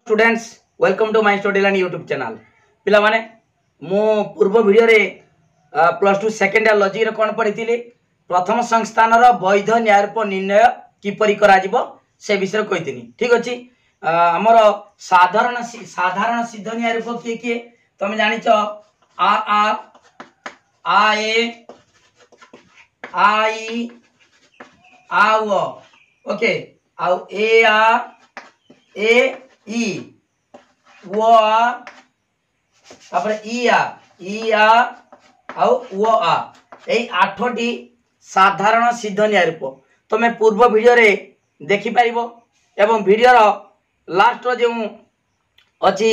Students welcome to my study learn YouTube channel पिला माने मो पूर्व वीडियो रे plus two second year logic रे कोन पढिथिले प्रथम संस्थान रो वैध न्यायरूप निर्णय किपरि करा जिवो से विषय कहिथिनी। ठीक अछि। हमर साधारण सिद्ध न्यायरूप किए तुम जानिछ आ ए आई आउ ओके आउ ए आ ए ई वो आ तापर ई आ आउ वो आ ए आठटी साधारण सिद्ध न्यायरूप तुम पूर्व वीडियो रे देखि पारिबो एवं वीडियो रो लास्ट जो अच्छी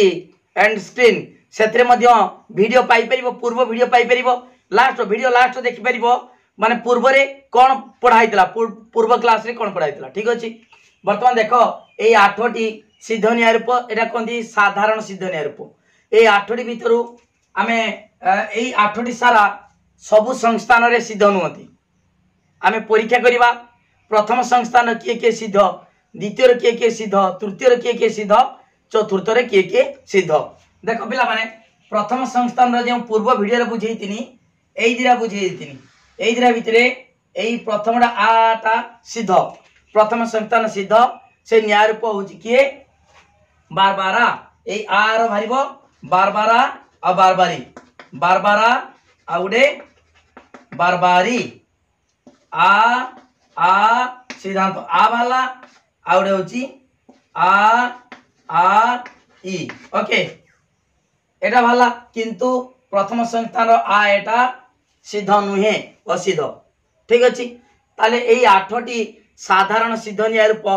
एंड स्क्रीन से वीडियो पाई परिबो पूर्व वीडियो पाई परिबो लास्ट देखि परिबो माने पूर्व रे कोन पढ़ाइतला पूर्व क्लास रे कोन पढ़ाइतला। ठीक अछि। वर्तमान देखो ए आठटी सिद्ध न्यायरूप एटा कोंदी साधारण सिद्ध न्यायरूप ए आठटी भितरु आमे ए आठटी सारा सबु संस्थान रे सिद्ध नुहति आमे परीक्षा करिबा प्रथम संस्थान किए सिद्ध द्वितीय रे किए सिद्ध तृतीय रे किए सिद्ध चतुर्थ रे किए सिद्ध। देखो पिला माने प्रथम संस्थान रे जे पूर्व वीडियो रे बुझेइतिनी एई दिरा बुझेइतिनी एई दिरा भितरे एई प्रथमटा आटा सिद्ध प्रथम संस्थान सिद्ध से न्यायरूप होची किए बारबारा ए आर भारिबो बारबारा आ बारबारा आ उडे बारबारी आ सिद्धांत आ वाला आ उडे होची आ ई ओके एटा भाला किंतु प्रथम संस्थान आ एटा सिद्ध नुहे असिद्ध। ठीक अछि। ताले एई आठटी साधारण सिद्ध न्यायरूप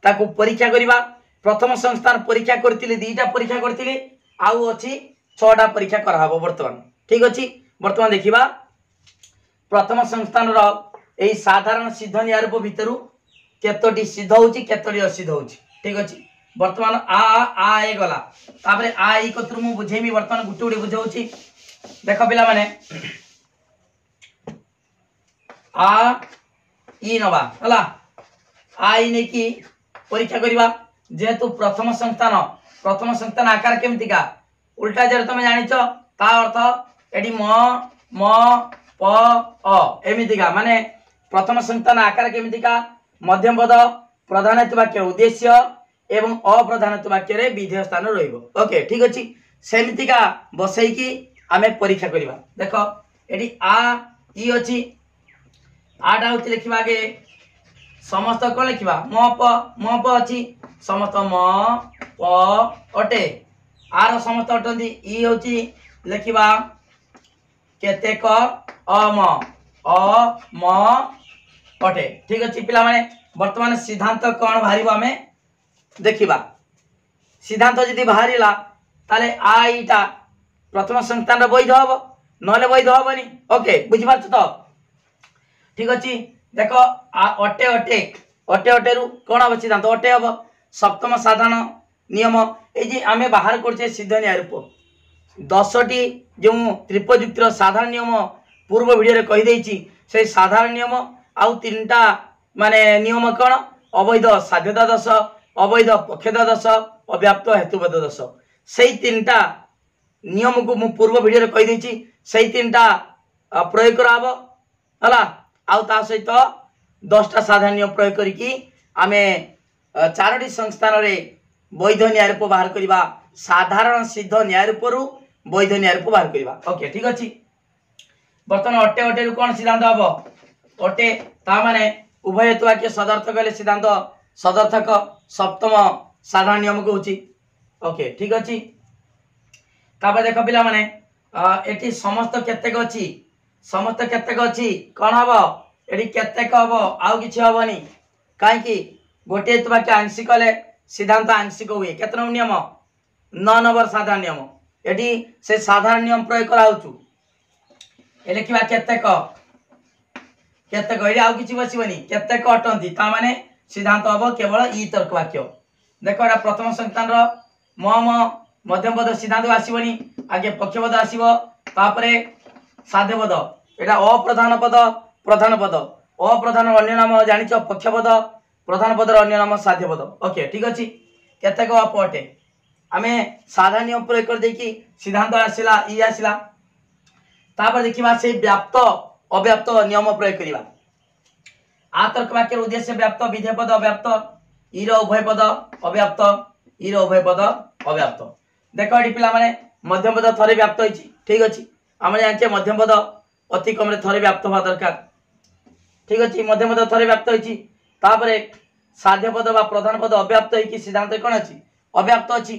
ताकू परीक्षा करिबा प्रथम संस्थान परीक्षा करथिले दीटा परीक्षा करथिले आउ अछि छटा परीक्षा कराबो वर्तमान। ठीक अछि। वर्तमान देखिबा प्रथम संस्थान रो एई साधारण सिद्ध न्यायरूप भितरु केतोटी सिद्ध होची केतोटी असिद्ध होची। ठीक अछि। वर्तमान आ ए गला तापरे आ ई कतरु मु बुझेमी वर्तमान गुटे गुटे बुझाउची। देखो पिला माने आ ई नबा हला आ ई ने की परीक्षा करिबा जेहेतु प्रथम संस्थान आकार केमतिका उल्टा जर तुम जानिछ ता अर्थ एडी म प अ एमितिका माने प्रथम संस्थान आकार केमतिका मध्यम पद प्रधानत्व वाक्य उद्देश्य एवं अप्रधानत्व वाक्य रे विधेय स्थान रहइबो। ओके ठीक अछि। सेमितिका बसई की आमे परीक्षा करिबा। देखो एडी आ ई अछि आडा होती लिखिबा आगे समस्त को लिखिबा म प अछि समस्त म प अटे आर समस्त अटंदी ई होची लिखिबा केतेक अम अटे। ठीक अछि पिला माने वर्तमान सिद्धांत कोन भारिबो आमे देखिबा। सिद्धांत जदी बाहरिला ताले आईटा प्रथम संस्थान वैध हबो नले वैध हबनी। ओके बुझि पाछ तो। ठीक अछि। देखो अटे अटे अटे अटे रु कोन हबो सिद्धांत अटे हबो सप्तम साधारण नियम ए जे आमे बाहर करछे सिद्ध न्यायरूप 10टी जो त्रिपयुक्त साधारण नियम पूर्व वीडियो रे कहि देछि से साधारण नियम आउ तीनटा माने नियम कोन अवैध साध्यता दोष अवैध पक्षता दोष अव्याप्त हेतुबद्ध दोष सेही तीनटा नियम को मु पूर्व वीडियो रे कहि देछि सेही तीनटा प्रयोग कराबो हला आउ ता सहित 10टा साधारण नियम प्रयोग करिकी आमे चारोटी संस्थान रे वैध न्यायरूप बाहर करिबा साधारण सिद्ध न्यायरूप रु वैध न्यायरूप बाहर करिबा। ओके ठीक अछि। वर्तमान अटे अटे रु कोन सिद्धांत हबो अटे ता माने उभय हेतु वाक्य सदर्थक ले सिद्धांत सदर्थक सप्तम साधारण नियम को होची। ओके ठीक अछि। तापर देखो पिला माने एटी समस्त केतेक अछि समस्त केतेक अछि कोन हबो एटी केतेक हबो आउ किछि हबोनी काहे कि गोटे हेतु वाक्य आंशिक ले सिद्धांत आंशिक हुए केते नियम 9 नंबर साधारण नियम एटी से साधारण नियम प्रयोग करा होचु ए लिखिबा केतेक केतेक एटी आउ किछि बसिबनी केतेक अटंती ता माने सिद्धांत हबो केवल ई तर्क वाक्य। देखो एटा प्रथम संस्थान रो म मध्यम पद सिद्धांत आसीबनी आगे पक्ष पद आसीबो तापरे साध्य पद एटा अप्रधान पद प्रधान पद अप्रधान अन्य नाम जानिछ पक्ष पद प्रधान पदर अन्य नाम साध्य पद। ओके ठीक अछि। केतेक अपटे आमे साधा नियम प्रयोग कर देकी सिद्धांत आसिला ई आसिला तापर देखिबा से व्याप्त अव्याप्त नियम प्रयोग करिबा आ तर्क वाक्य उद्देश्य व्याप्त विधेय पद अव्याप्त ई रो उभय पद अव्याप्त ई रो उभय पद अव्याप्त देखो एटी पिला माने मध्यम पद थरे व्याप्त होइची ठीक अछि आमे जानचे मध्यम पद अति कम रे थरे व्याप्त होवा दरकार ठीक अछि मध्यम पद थरे व्याप्त होइची तापरे साध्य पद बा प्रधान पद अव्याप्त होइकी सिद्धांत कोन अछि अव्याप्त अछि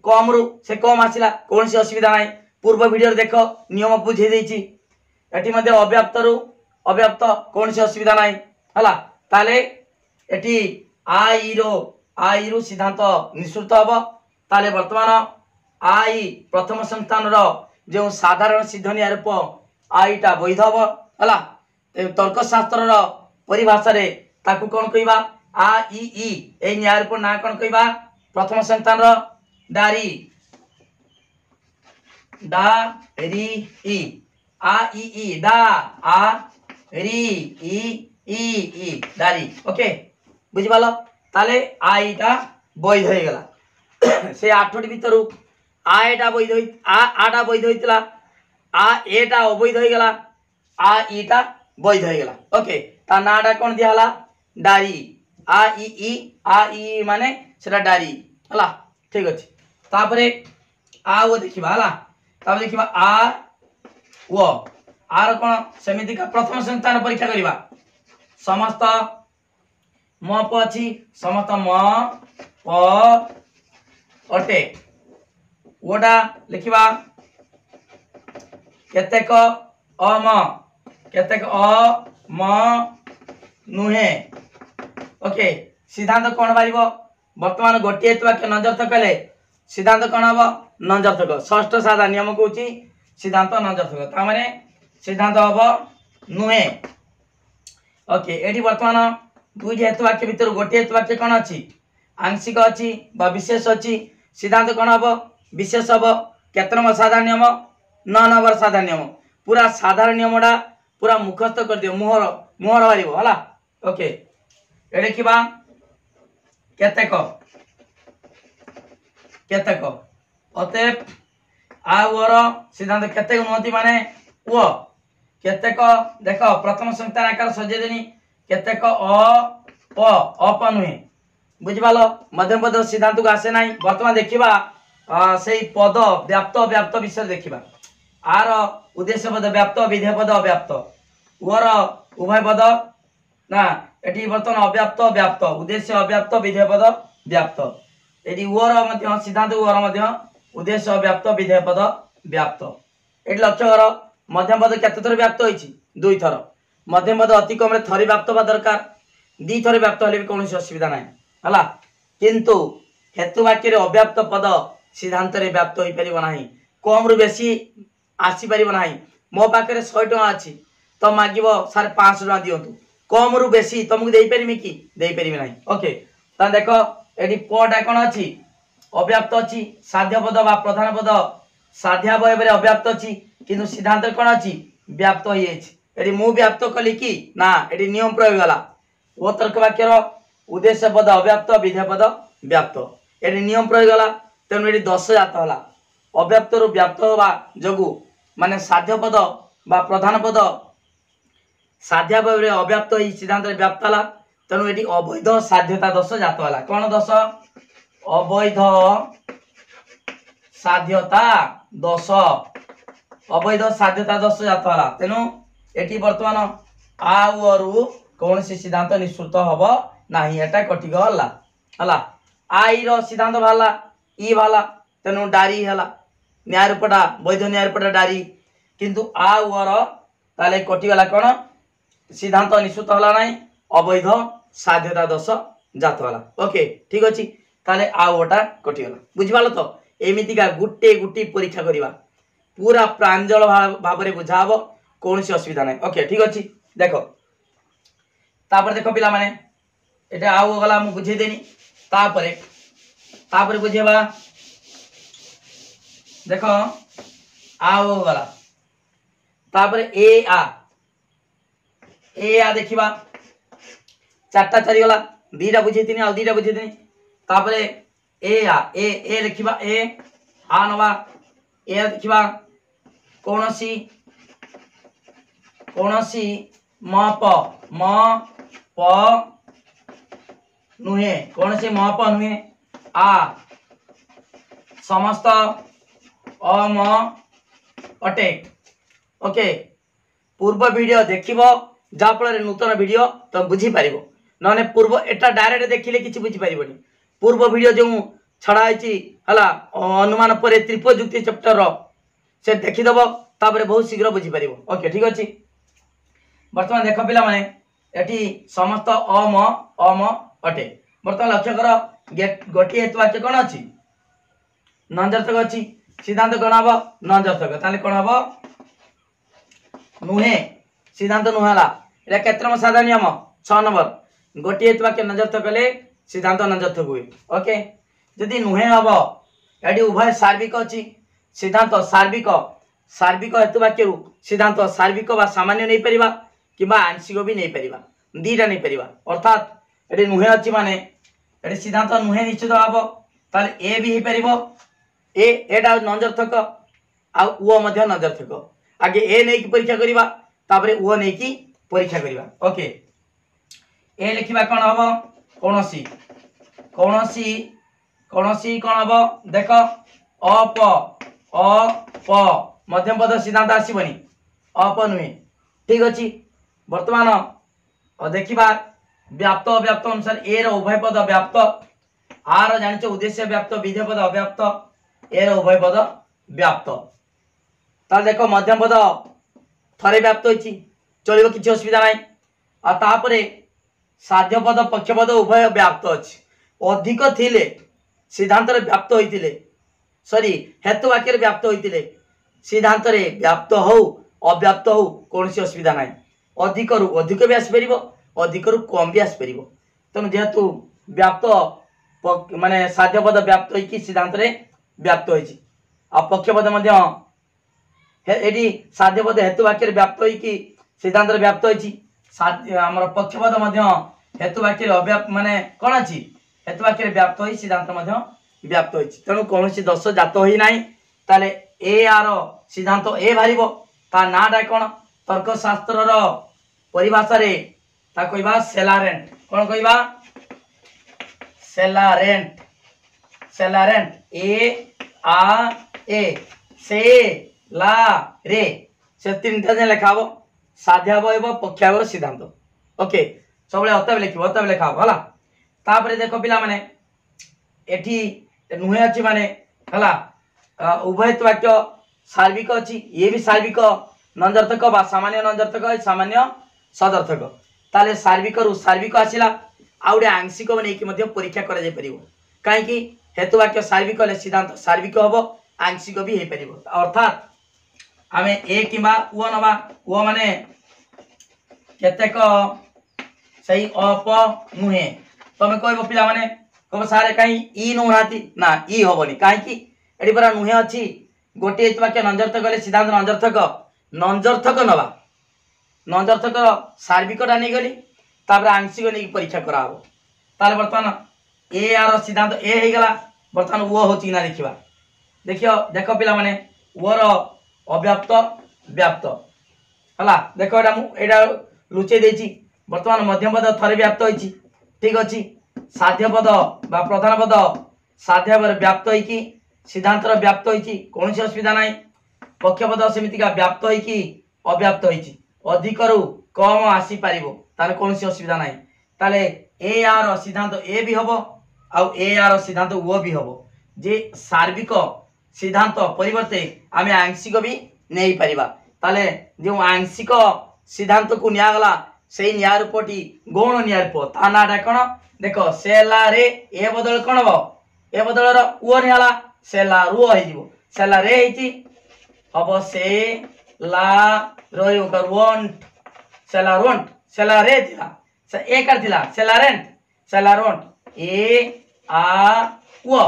कम रु से कम आसिला कोनसी असुविधा नाही पूर्व वीडियो देखो नियम बुझे देइची एटी मध्ये अव्याप्त रु अव्याप्त कोनसी असुविधा नाही हला ताले एटी आई रु सिद्धांत निश्चित हबो ताले वर्तमान आई प्रथम संस्थान रो जो साधारण सिद्ध न्याय रूप आईटा वैध हबो हला तर्क शास्त्र रो परिभाषा रे ताकू कोन कहिबा आ ई ए न्याय रूप ना कोन कहिबा प्रथम संस्थान रो डारी डा री ई आ ई डा आ री ई डारी ओके बुझिबालो ताले आईटा वैध हो गला से आठटी भीतर आटा वैध आटा वैध होइतला आ एटा अवैध हो गला आ ईटा वैध हो गला ओके ता नाडा कोन दियाला डारी आ ई माने सेटा डारी हला ठीक अछि तापरे आ वो देखिबा हला तापरे देखिबा आ वो आर कोन समिति का प्रथम संस्थान परीक्षा करिबा समस्त म प अछि समस्त म प अटे ओडा लिखिबा केतेक अम केतेक अम नुहे ओके सिद्धांत कोन बारिबो वर्तमान गोटे वाक्य नंजर्थक कले सिद्धांत कोन हबो नंजर्थक षष्ठ साधा नियम कहूची सिद्धांत नंजर्थक ता माने सिद्धांत हबो नुहे ओके एडी वर्तमान दुई हेतु वाक्य भीतर गोटे हेतु वाक्य कोन अछि आंशिक अछि बा विशेष अछि सिद्धांत कोन हबो विशेष हबो केते नंबर साधारण नियम 9 नंबर साधारण नियम पूरा साधारण नियमडा पूरा मुखस्थ कर दियो मोहर मोहर बारिबो हला ओके ए देखिबा केतेक केतेक अतएव आ ओर सिद्धांत केतेक नोती माने ओ केतेक देखो प्रथम संस्थान आकार सजे देनी केतेक अप नुहे बुझिबालो मध्यम पद सिद्धांत को आसे नाही वर्तमान देखिबा सेई पद व्याप्त व्याप्त विषय देखिबा आर उद्देश्य पद व्याप्त विधेय पद अव्याप्त ओर उभय पद ना एटी वर्तमान अव्याप्त व्याप्त उद्देश्य अव्याप्त विधेय पद व्याप्त एटी ओर मध्य सिद्धांत ओर मध्य उद्देश्य अव्याप्त विधेय पद व्याप्त एटी लक्ष्य करो मध्यम पद केते थर व्याप्त होईची दुई थर मध्यम पद अति कम रे थरी व्याप्त बा दरकार दी थर व्याप्त होले भी कोनोसी असुविधा नाही हला किंतु हेतु वाक्य रे अव्याप्त पद सिद्धांत रे व्याप्त होई परिबो नाही कम रु बेसी आसी परिबो नाही मो पाखरे 100 टका अछि तो मागिबो सर 500 टका दियंतु कम रु बेसी तुमको देई परिमी की देई परिमी नाही ओके ता देखो एडी पडा कोन अछि अव्याप्त अछि साध्य पद बा प्रधान पद साध्यावय रे अव्याप्त अछि किंतु सिद्धांत कोन अछि व्याप्त होई अछि एडी मु व्याप्त कली की ना एडी नियम प्रयोग गला ओ तर्क वाक्य रो उद्देश्य पद अव्याप्त विधेय पद व्याप्त एडी नियम प्रयोग गला तेनु एडी 10 जात होला अव्याप्त रु व्याप्त होबा जगु माने साध्य पद बा प्रधान पद साध्यावय रे अव्याप्त होई सिद्धांत रे व्याप्त होला तेनु एडी अवैध साध्यता 10 जात होला कोन 10 अवैध साध्यता 10 अवैध साध्यता 10 जात होला तेनु एटी वर्तमान आ ओरु कौन से सिद्धांत निश्चित हबो नाही एटा कटि गला हला आई रो सिद्धांत भाला ई भाला तेनु डारी हला न्याय रूपटा वैध न्याय रूपटा डारी किंतु आ ओर ताले कटि गला कोन सिद्धांत निश्चित हला नाही अवैध साध्यता 10 जात होला ओके ठीक अछि ताले आ ओटा कटि गला बुझिबालो तो एमिति का गुट्टे गुट्टी परीक्षा करिबा पूरा प्रांजल भाबरे बुझाबो कोनसी असुविधा नाही ओके ठीक अछि देखो तापर देखो पिला माने एटा आउ गला मु बुझे देनी तापर बुझेबा देखो आउ गला तापर ए आ देखिबा चारटा चली गला दीटा बुझे तिनी आ दीटा बुझे तिनी तापर ए आ ए लिखिबा ए आ नवा ए लिखिबा कोनोसी कोनोसी म प नुहे कोनोसी म प नुहे आ समस्त अम अटे। ओके पूर्व वीडियो देखिबो जा फल नूतन वीडियो तो बुझी पारिबो नने पूर्व एटा डायरेक्ट देखिले किछि बुझी पारिबोनी। पूर्व वीडियो जो छड़ा है हला अनुमान पर त्रिपयुक्ति चैप्टर रो से देखि दबो तापरे बहुत शीघ्र बुझी पारिबो। ओके ठीक अछि वर्तमान देख पिला माने एठी समस्त अम अटे। वर्तमान लक्ष्य कर गोटी हेतु वाक्य कोन अछि नंजर्थक अछि सिद्धांत कोन हबो नंजर्थक ताले कोन हबो नुहे सिद्धांत नुहाला एटा केत्रम साधारण नियम 6 नंबर गोटी हेतु वाक्य नंजर्थक ले सिद्धांत नंजर्थक हुए। ओके जदि नुहे हबो एडी उभय सार्विक अछि सिद्धांत सार्विक सार्विक हेतु वाक्य रु सिद्धांत सार्विक बा सामान्य नहीं परिबा किबा आंशिक भी नहीं परिबा दीटा नहीं परिबा अर्थात एडी नुहे अछि माने एडी सिद्धांत नुहे निश्चित हबो ताले ए भी हे परिबो ए एटा नंजर्थक आ उ मध्य नंजर्थक आगे ए नहीं की परीक्षा करिबा तापरे उ नहीं की परीक्षा करिबा। ओके ए लिखिबा कोन हबो कोनोसी कोनोसी कोनोसी कोन हबो देखो अप मध्यम पद सिद्धांत आसीबनी अप नुहे ठीक अछि। वर्तमान देखिबा व्याप्त अव्याप्त अनुसार ए रो उभय पद व्याप्त आर जानिच उद्देश्य व्याप्त विधेय पद अव्याप्त ए रो उभय पद व्याप्त ताल देखो मध्यम पद थरे व्याप्त होइछि चलिबो किछि असुविधा नाही आ तापरे साध्य पद पक्ष पद उभय व्याप्त अछि अधिक थिले सिद्धांत रे व्याप्त होइतिले सॉरी हेतु वाक्य रे व्याप्त होइतिले सिद्धांत रे व्याप्त हो अव्याप्त हो कोनसी असुविधा नाही अधिक रु अधिक भी आसी परिबो अधिक रु कम भी आसी परिबो तनु जेहेतु व्याप्त माने साध्य पद व्याप्त होई कि सिद्धांत रे व्याप्त होइछि आ पक्ष पद मध्य एडी साध्य पद हेतु वाक्य रे व्याप्त होई कि सिद्धांत रे व्याप्त होइछि साध्य हमर पक्ष पद मध्य हेतु वाक्य रे अव्याप्त माने कोन अछि हेतु वाक्य रे व्याप्त होई सिद्धांत मध्य व्याप्त होइछि तनु कोनसी दोष जात होई नाही ताले ए आर सिद्धांत ए भारिबो ता नाडा कोन तर्क शास्त्र रो परिभाषा रे ता कहबा सेलारेंट कोन कहबा सेलारेंट सेलारेंट ए आ ए से ला रे से तीनटा जे लेखाबो साध्यावयव पक्षावयव सिद्धांत। ओके सबले अतबे लिखिबो अतबे लेखाबो हला तापरे देखो पिला माने एठी नुहे अछि माने हला उभयत्व वाक्य सार्विक अछि ये भी सार्विक नंजर्थक बा सामान्य नंजर्थक सामान्य सदर्थक ताले सार्विक रु सार्विक आसिला आउडे आंशिक बने कि मध्य परीक्षा करा जाय परिबो काहे कि हेतु वाक्य सार्विक ले सिद्धांत सार्विक हबो आंशिक भी हे परिबो अर्थात आमे ए किबा उ नबा उ माने केतेक सही अप नुहे तमे कहबो पिला माने कहबो सारे काई ई नु हाती ना ई होबनी काहे कि एडी परा नुहे अछि गोटे हेतु वाक्य नंजर्थक ले सिद्धांत नंजर्थक नबा नंजर्थक सार्विकटा नहीं गली तापर आंशिक नहीं परीक्षा करा हो ताले वर्तमान ए आर सिद्धांत ए हे गला वर्तमान वो होची ना देखिबा देखियो देखो पिला माने वो रो अव्याप्त व्याप्त हला देखो एटा मु एटा लुचे देछि वर्तमान मध्यम पद थरे व्याप्त होइछि ठीक अछि साध्य पद बा प्रधान पद साध्य पर व्याप्त होई कि सिद्धांत रो व्याप्त होइछि कोनसी असुविधा नाही पक्ष पद समिति का व्याप्त होई कि अव्याप्त होइछि अधिक रु कम आसी पारिबो ताले कोनसी असुविधा नाही ताले ए आर सिद्धांत ए भी हबो आ ए आर सिद्धांत ओ भी हबो जे सार्विक सिद्धांत परिवर्ते आमे आंशिक भी नहीं परिबा ताले जो आंशिक सिद्धांत को निया गला सेही निया रूपटी गौण निया रूप ता नाडा कोन देखो सेला रे ए बदल कोन हबो ए बदल रो ओ नियाला सेला रु होई जिवो सेला रे हेति हबो से ला रोयो कर वोंट सेला रे थिला से ए कर थिला सेला रोंट ए आ ओ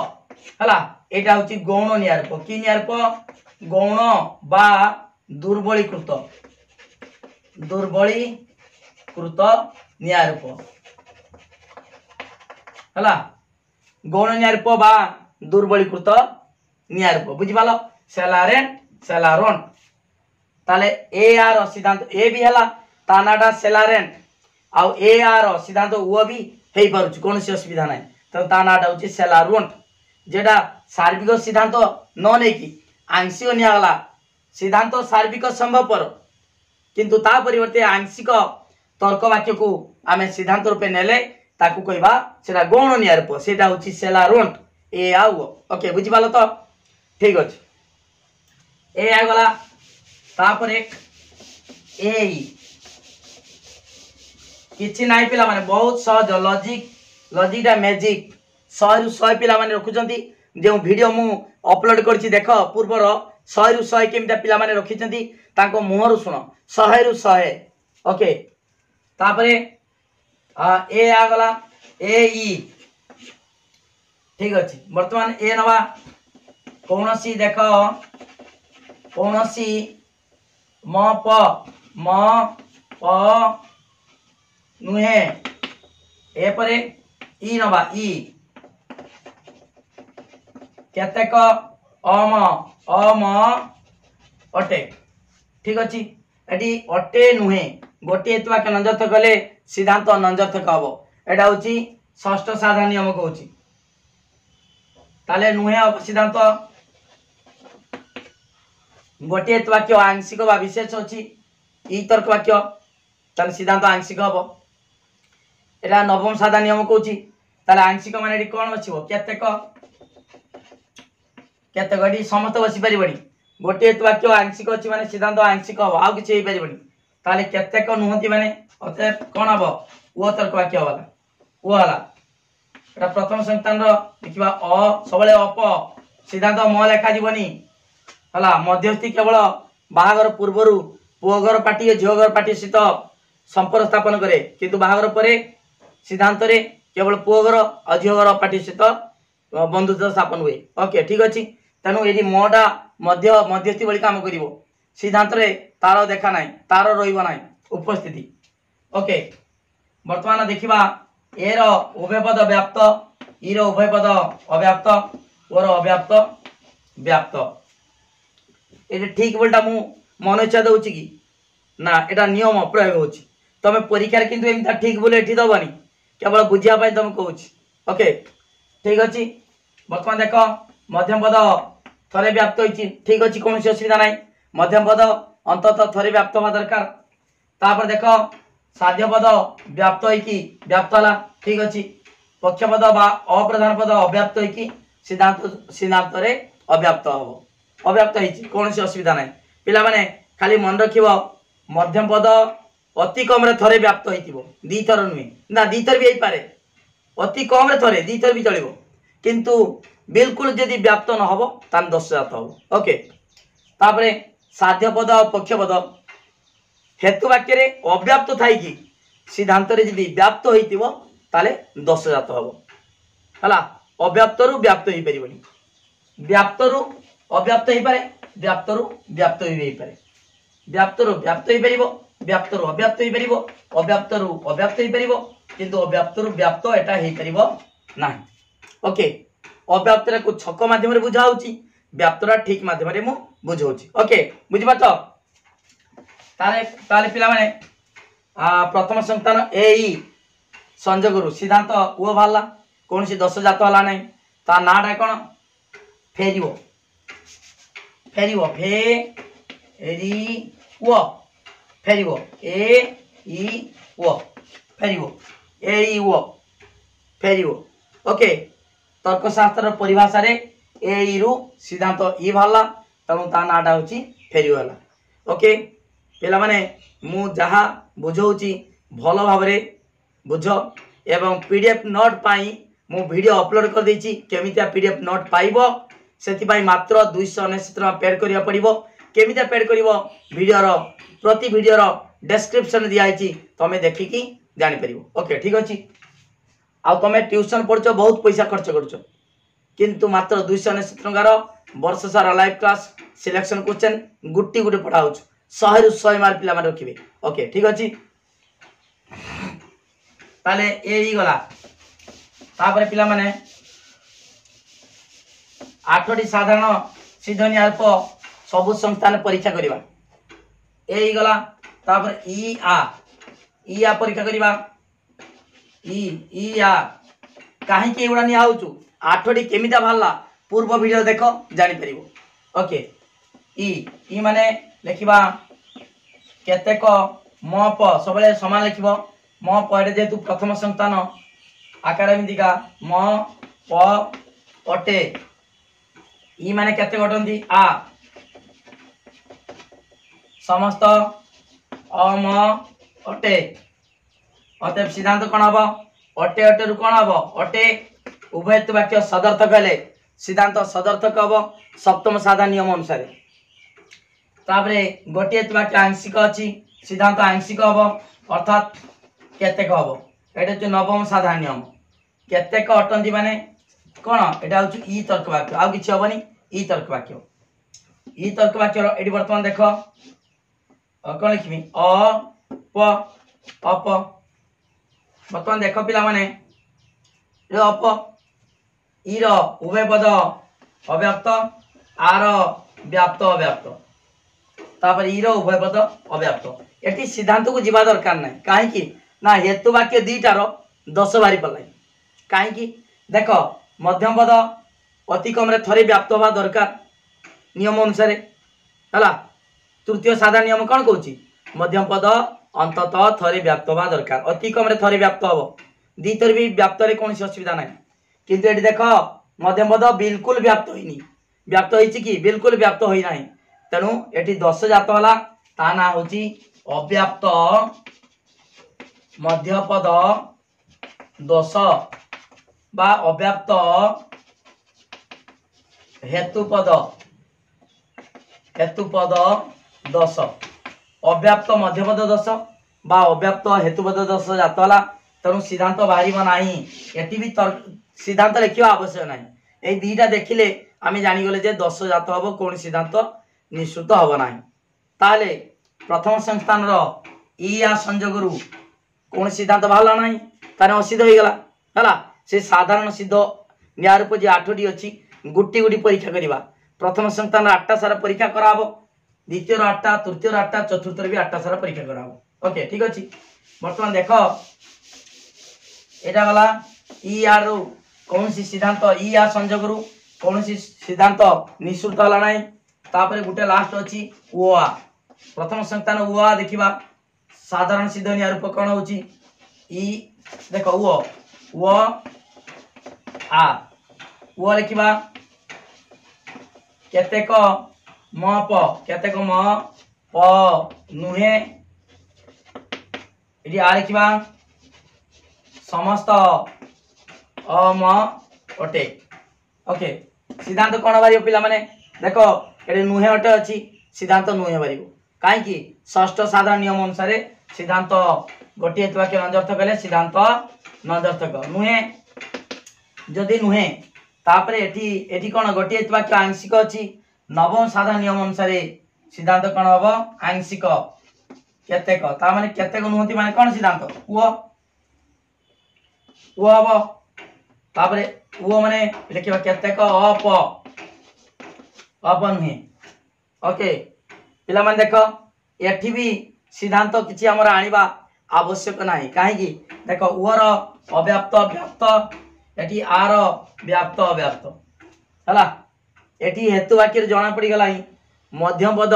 हला एटा होची गौण नियारप की नियारप गौण बा दुर्बलीकृत नियारप हला गौण न्यायरूप बा दुर्बलीकृत न्यायरूप बुझिपाल सेलारेंट सेलारोन ताले ए आर सिद्धांत ए भी हला ता नाटा सेलारेंट आउ ए आर सिद्धांत ओ भी हेई पारुछ कोन से असुविधा नै तो ता नाटा होची सेलारोन जेटा सार्विक सिद्धांत न नै की आंशिक नियागला सिद्धांत सार्विक संभवपर किंतु ता परिवर्ते आंशिक तर्क वाक्य को आमे सिद्धांत रूपे नेले ताकू कहबा सेटा गौण न्यायरूप सेटा होची सेलारोन ए आउ ओके बुझि पालो तो ठीक अछि ए आ गला तापर एक ए किछि नाइ पिला माने बहुत सहज लॉजिक दा मैजिक 100 रु 100 पिला माने रखुचंती जे वीडियो मु अपलोड करछि देखो पूर्वर 100 रु 100 केमिता पिला माने रखिचंती ताको मुहरु सुनो 100 रु 100 ओके तापरे ए आ गला ए ई ठीक अछि वर्तमान ए नवा कोनोसी देखो कोनोसी म प नुहे ए परे ई नवा ई केतेक अम अटे ठीक अछि एटी अटे नुहे गोटे एतवा के नंजर्थ कले सिद्धांत नंजर्थक हबो एटा होची षष्ठ साधारण नियम कहूची ताले नुहे सिद्धांत गोटे वाक्य आंशिक बा विशेष अछि ई तर्क वाक्य ताले सिद्धांत आंशिक हबो एटा नवम साधारण नियम कहूची ताले आंशिक माने एटी कोन अछिबो केतेक एटी समस्त बसी परिबनी गोटे वाक्य आंशिक अछि माने सिद्धांत आंशिक हबो आउ किछि हेई परिबनी ताले केतेक नुहंती माने अते कोन हबो ओ तर्क वाक्य हबला ओ हला एटा प्रथम संतान रो देखिबा अ सबले अप सिद्धांत म लेखा जीवनी हला मध्यस्थी केवल बाहागर पूर्वरु पुअगर पार्टी झिओगर पार्टी सहित संपर्क स्थापन करे किंतु बाहागर परे सिद्धांत रे केवल पुअगर और झिओगर पार्टी सहित बंधुत्व स्थापन हुए ओके ठीक अछि तनु एडी मोडा मध्यस्थी बळी काम करिवो सिद्धांत रे तार देखा नाही तार रहिबो नाही उपस्थिति ओके वर्तमान देखिबा ए रो उभय पद व्याप्त ई रो उभय पद अव्याप्त ओर अव्याप्त व्याप्त एटा ठीक बोलटा मु मन इच्छा दउची की ना एटा नियम प्रयोग होची तमे परीक्षा रे किंतु एमिता ठीक बोले एठी दबानी केवल बुझिया पाई तमे कहूची ओके ठीक अछि वर्तमान देखो मध्यम पद थरे व्याप्त होईची ठीक अछि कोनोसी असुविधा नाही मध्यम पद अंततः थरे व्याप्त होवा दरकार तापर देखो साध्य पद व्याप्त होईकी व्याप्त हला ठीक अछि पक्ष पद बा अप्रधान पद अव्याप्त होईकी सिद्धांत रे अव्याप्त हबो अव्याप्त होईची कोनोसी असुविधा नाही पिला माने खाली मन रखिबो मध्यम पद अति कम रे थरे व्याप्त होईतिबो दी थर नुई ना दी थर भी हेई पारे अति कम रे थरे दी थर भी चलिबो किंतु बिल्कुल जदी व्याप्त न हबो तान 10 जात हबो ओके तापरे साध्य पद और पक्ष पद हेतु वाक्य रे अव्याप्त थाई की सिद्धांत रे जदी व्याप्त होईतिबो ताले 10 जात हबो हला अव्याप्त रु व्याप्त हेई परिबनी व्याप्त रु अव्याप्त हेई पारे व्याप्त रु व्याप्त हेई पारे व्याप्त रु व्याप्त हेई परिबो व्याप्त रु अव्याप्त हेई परिबो अव्याप्त रु अव्याप्त हेई परिबो किंतु अव्याप्त रु व्याप्त एटा हेई परिबो नाही ओके अव्याप्त रे को छक माध्यम रे बुझा होची व्याप्त रा ठीक माध्यम रे मु बुझौची ओके बुझि पाछो ताले पिला माने प्रथम संतान ए ई संजोग रु सिद्धांत ओ भाला कोनसी 10 जात हला नै ता नाडा कोन फेरिवो फेरिवो फे री ओ फेरिवो ए ई ओ फेरिवो ए ई ओ फेरिवो ओके तर्कशास्त्र परिभाषा रे ए ई रु सिद्धांत ई भाला तनु ता नाडा होची फेरिवो हला ओके पिला माने मु जहा बुझौची भलो भाबरे बुझो एवं पीडीएफ नोट पाई मु वीडियो अपलोड कर देची केमिता पीडीएफ नोट पाइबो सेति पाई मात्र 299 टका पेड करिया पड़िबो केमिता पेड करिवो वीडियो रो प्रति वीडियो रो डिस्क्रिप्शन दिया आइची तमे देखि की जानि परिबो ओके ठीक अछि आ तमे ट्यूशन पढछो बहुत पैसा खर्च करछो किंतु मात्र 299 टका रो वर्ष सारा लाइव क्लास सिलेक्शन क्वेश्चन गुट्टी गुटे पढाउछ 100 रु 100 मार्क पिला माने रखिबे ओके ठीक अछि ताले ए ई गला तापर पिला माने आठटी साधारण सिद्ध निरूप सबु संस्थान परीक्षा करवा ए गला तापर ई आ परीक्षा करवा ई आ कहीं एगुड़ा नि आउचु 8टी केमिता बाहरला पूर्व वीडियो देख जानि परिबो ओके ई माने लिखिबा केतेक म प सबले समान लिखिबो म प एटे जेतु प्रथम संस्थान आकार एमितिका म प अटे ई माने केते घटंती आ समस्त अम अटे अतएव सिद्धांत कौन हम अटे अटे रु कौन हम अटे उभय वाक्य सदर्थक हेले सिद्धांत सदर्थक हम सप्तम साधारण नियम अनुसार तापरे गोटे वाक्य आंशिक अच्छी सिद्धांत आंशिक हम अर्थात केतेक हम एटा जो नवम साधारण नियम केतेक अटंती माने कौन एटा हूँ ई तर्क वाक्य आउ किछि हबनी ई तर्क वाक्य एटी वर्तमान देख कौन लिखी अप बर्तमान देख पिला माने अप ई उभय पद अव्याप्त आर व्याप्त अव्याप्त तापर ई उभय पद अव्याप्त एटी सिद्धांत को जीवा दरकार ना कहीं ना हेतु वाक्य दीटार 10 बारी पड़े कहीं देख मध्यम पद अति कम थरे व्याप्त हवा दरकार नियम अनुसार है तृतीय साधारण नियम कौन कौची मध्यम पद अंततः थरे व्याप्त हवा दरकार अति कम थरे व्याप्त हम द्वितीय भी व्याप्त कौन असुविधा ना किंतु ये देख मध्यम पद बिल्कुल व्याप्त होनी व्याप्त होती कि बिल्कुल व्याप्त होना तेणु ये 10 जात वाला ता ना हूँ अव्याप्त मध्यपद 10 बा अव्याप्त हेतुपद 10 अव्याप्त मध्यपद 10 बा अव्याप्त हेतुपद 10 जातला तेणु सिद्धांत बाहर ना ये भी सिद्धांत लिखा आवश्यक ना ये दीटा देखिले आम जानीगले जे 10 जात हम कौन सिद्धांत निश्चित हम ना ताले प्रथम संस्थान ई आ संजोगरु कौन सिद्धांत बाहर ना तार असिद्ध हो गला है से साधारण सिद्ध न्यारूप जो 8टी अच्छी गोटी गोटी परीक्षा करवा प्रथम संस्थान 8टा सारा परीक्षा कराब द्वितीय 8टा तृतीय 8टा चतुर्थ भी 8टा सारा परीक्षा कराब ओके ठीक अच्छे बर्तमान देख यहाँ गला ई आर कौन सी सिद्धांत ई आ संजोगरु कौन सी सिद्धांत निश्चित है ना तापर गोटे लास्ट अच्छी ओ आ प्रथम संस्थान ओ आ देखा साधारण सिद्ध निरूप कौन हो देख ओ आ ओ लिखा केतेक म प केतेक म प नुहे ये आ लिखा समस्त अम अटे ओके सिद्धांत कौन बार पिला माने देख ये नुहे अटे अच्छी सिद्धांत नुहे बार कहीं षष्ठ साधारण नियम अनुसार सिद्धांत गोटे वाक्य नंदर्थक हेले सिद्धांत नंदर्थक नुहे जदि नुहे तापर एटी कौन गोटे वाक्य आंशिक अच्छी नवम साधारण नियम अनुसार सिद्धांत कौन हम आंशिक केतेक माने केतेक नुहति माने कौन सिद्धांत वो हम तापर वो माने लिखा केतेक अप नुहे ओके पिला माने देख एठी भी सिद्धांत किछि हमर आनिबा आवश्यक नाही कहीं देख ओर अव्याप्त व्याप्त एटी आर व्याप्त अव्याप्त है एटी हेतु वाक्य जना पड़गला मध्यम पद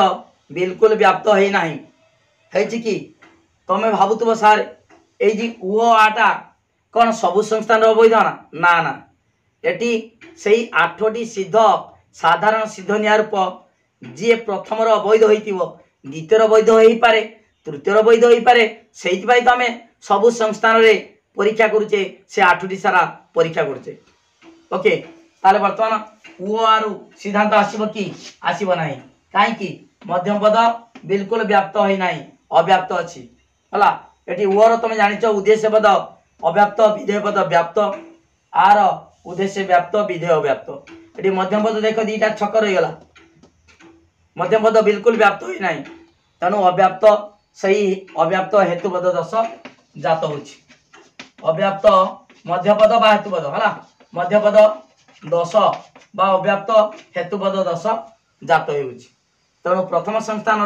बिल्कुल व्याप्त है ना कि तुम्हें भावुव सार ये ओ आटा कौन सबु संस्थान अवैध ना ना एटी से 8टी सिद्ध साधारण सिद्ध निरूप जी प्रथम अवैध हो द्वितीय वैध हो पारे तृतीय वैध हो पारे से तुम सबु संस्थान रे परीक्षा करुचे से 8टी सारा परीक्षा करुचे ओके ताले वर्तमान ओ आरु सिद्धांत आसीबो कि आसीबो नाही कहीं मध्यम पद बिल्कुल व्याप्त होई नाही अव्याप्त अछि हला एटी ओर तुम जानिच उद्देश्य पद अव्याप्त विधेय पद व्याप्त आर उद्देश्य व्याप्त विधेय अव्याप्त एटी मध्यम पद देख दीटा छक रही गला मध्यम पद बिल्कुल व्याप्त होई नाही तेणु अव्याप्त सही अव्याप्त हेतु पद 10 जात होछि अव्याप्त मध्यपद बा हेतुपद है मध्यपद दश बा अव्याप्त हेतुपद दश जात होउछि। तेणु प्रथम संस्थान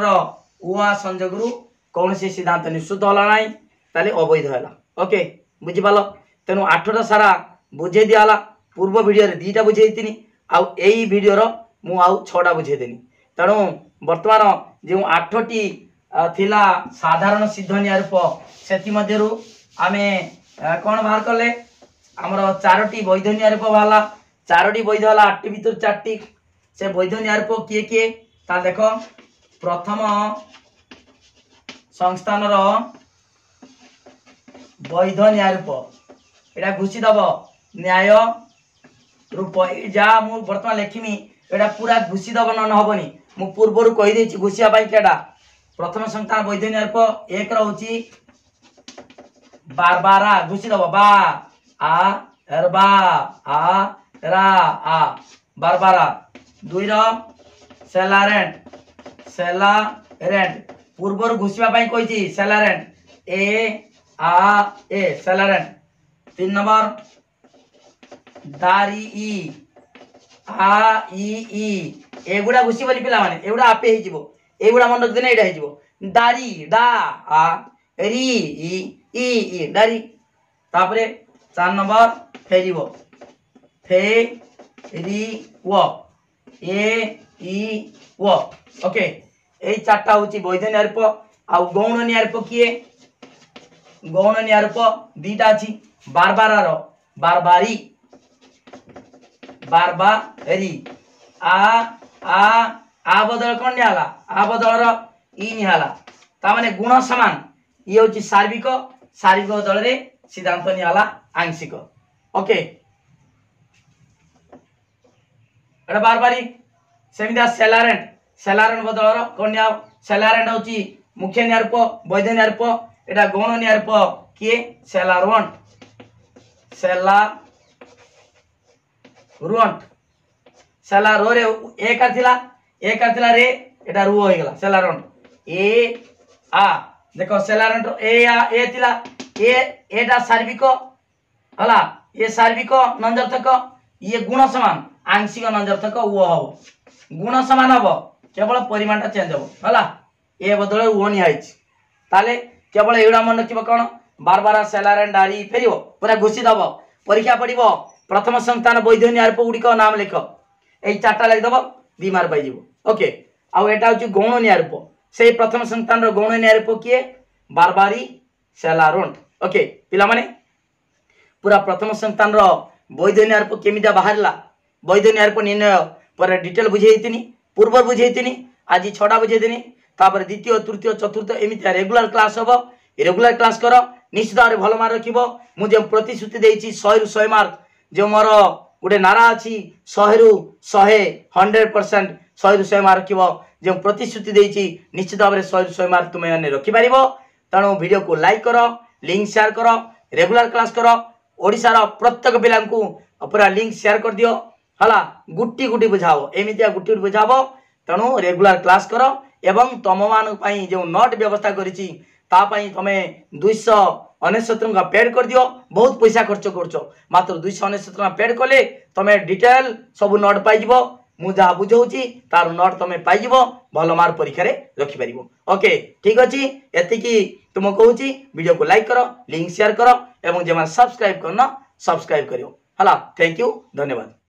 उआ संजोगु कौन सी सिद्धांत निश्चित होला ना ताले अवैध है। ओके बुझी पाल। तेणु 8टा सारा बुझे दिला। पूर्व वीडियो रे 2टा बुझेइतिनी आउ एई वीडियो रो मु आउ 6टा बुझेदेनी। तेणु वर्तमान जो 8टी थिला साधारण सिद्ध न्यायरूप सेति मध्यरु आमे कोन बाहर कले हमर 4टी वैध न्यायरूप वाला 4टी वैध वाला 8टी भीतर 4टी से वैध न्यायरूप किए किए ता देखो प्रथम संस्थान रो वैध न्यायरूप एटा घुसी दब न्याय रूप जा मु वर्तमान लेखिमी एटा पूरा घुसी दब न हबनी मु पूर्वरु कहि देछि घुसिया पाई केडा प्रथम संस्थान वैध न्यायरूप एक रहउछि बारबारा घुसी दब बा आ रबा आ रा आ बारबारा। 2 रो सेलारेंट पूर्वर घुसिबा पाई कहिछि सेलारेंट ए आ ए सेलारेंट। 3 नंबर दारी ई आ ई एगुडा घुसी बोली पिला माने एगुडा आपे हे जिवो एगुडा मन रख देने एडा हे जिवो दारी डा आ री ई दारी। तापरे 4 नंबर फेरिवो फे री वो ए ई वो। ओके ए 4टा होची वैध न्यायरूप। आ गौण न्यायरूप किए गौण न्यायरूप 2टा अछि बारबारा रो बारबारी बारबारी आ बदल कोन निहाला आ बदल रो ई निहाला ता माने गुण समान ये होची सार्विक सार्विक बदल रे सिद्धांत निहाला आंशिक। ओके एटा बारबारी सेमिदा सेलारेंट बदल रो कोन निया सेलारेंट होची मुख्य न्यायरूप वैध न्यायरूप एटा गौण न्यायरूप किए सेला रो रे एक थिला रे एटा रू होई गेला सेलारोन ए आ देखो सेलारोन ए थिला एटा सार्विक हला ये सार्विक नंजर्थक ये गुण समान आंशिक नंजर्थक वो हबो गुण समान हबो केवल परिमाणटा चेंज हबो हला ए बदले वो नि आइछ ताले केवल एडा मन रखिबो कोन बारबारा सेलारेन डारी फेरिबो पूरा घुसी दबो परीक्षा पड़िबो प्रथम संस्थान वैध न्यायरूप गुडी को नाम लिख ए 4टा लिख दबो 2 मार्क पाइ जिवो। ओके आ एटा होची गौण न्यायरूप से प्रथम संस्थान रो गौण न्यायरूप किए बारबारी सेलारोन। ओके पिला माने पूरा प्रथम संस्थान रो वैध न्यायरूप केमिदा बाहरला वैध न्यायरूप निर्णय पर डिटेल बुझेइतिनी पूर्व बुझेइतिनी आज 6टा बुझेइतिनी तापर द्वितीय तृतीय चतुर्थ एमिति रेगुलर क्लास हबो रेगुलर क्लास करो निश्चित भाव भल मार्क रखिबो मु जे प्रतिश्रुति देइछि 100 रु 100 मार्क जो मोर गोटे नारा अछि 100 रु 100 100% 100 रु 100 मार्क रखिबो जो प्रतिश्रुति देइछि निश्चित भाव 100 रु 100 मार्क तुमे माने रखि पारिबो। तणो वीडियो को लाइक करो लिंक शेयर करो रेगुलर क्लास करो ओडिसा रो प्रत्येक पिला को पूरा लिंक शेयर कर दियो हला गुट्टी गुटी बुझाओ एमितिया गुट्टी गुटी बुझाबो। तणो रेगुलर क्लास करो एवं तम मान पई जो नोट व्यवस्था करिछि ता पई तमे 299 टका पेड कर दियो बहुत पैसा खर्च करछो मात्र 299 टका पेड कले तमे डिटेल सब नोट पाइ जिवो मु जा बुझौछि तार नोट तमे पाइ जिवो भलो मार्क परीक्षा रे रखि परिबो। ओके ठीक अछि एतिकी तुम कहूछि वीडियो को लाइक करो लिंक शेयर करो एवं जे सब्सक्राइब करना सब्सक्राइब करियो हला थैंक यू धन्यवाद।